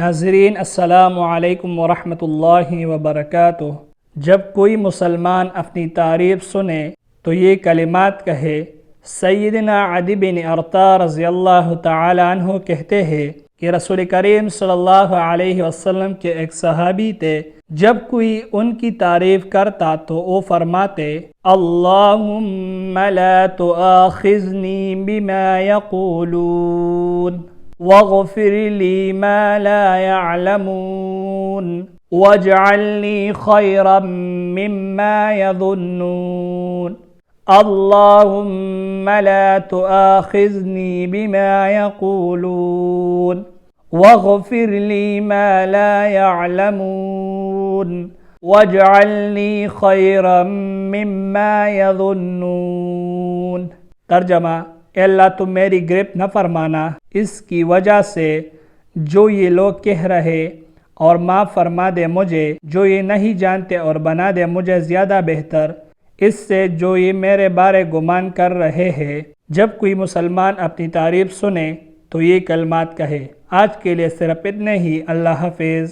ناظرین السلام علیکم ورحمۃ اللہ وبرکاتہ۔ جب کوئی مسلمان اپنی تعریف سنے تو یہ کلمات کہے۔ سیدنا عدی بن ارطا رضی اللہ تعالی عنہ کہتے ہیں کہ رسول کریم صلی اللہ علیہ وسلم کے ایک صحابی تھے، جب کوئی ان کی تعریف کرتا تو وہ فرماتے: اللہم لا تؤاخذنی بما یقولون واغفر لی ما لا يعلمون واجعلنی خیرا مما یظنون اللہم لا تؤاخذنی بما یقولون واغفر لی ما لا يعلمون واجعلنی خیرا مما یظنون۔ ترجمہ: اے اللہ تم میری گرفت نہ فرمانا اس کی وجہ سے جو یہ لوگ کہہ رہے، اور معاف فرما دے مجھے جو یہ نہیں جانتے، اور بنا دے مجھے زیادہ بہتر اس سے جو یہ میرے بارے گمان کر رہے ہیں۔ جب کوئی مسلمان اپنی تعریف سنے تو یہ کلمات کہے۔ آج کے لیے صرف اتنے ہی۔ اللہ حافظ۔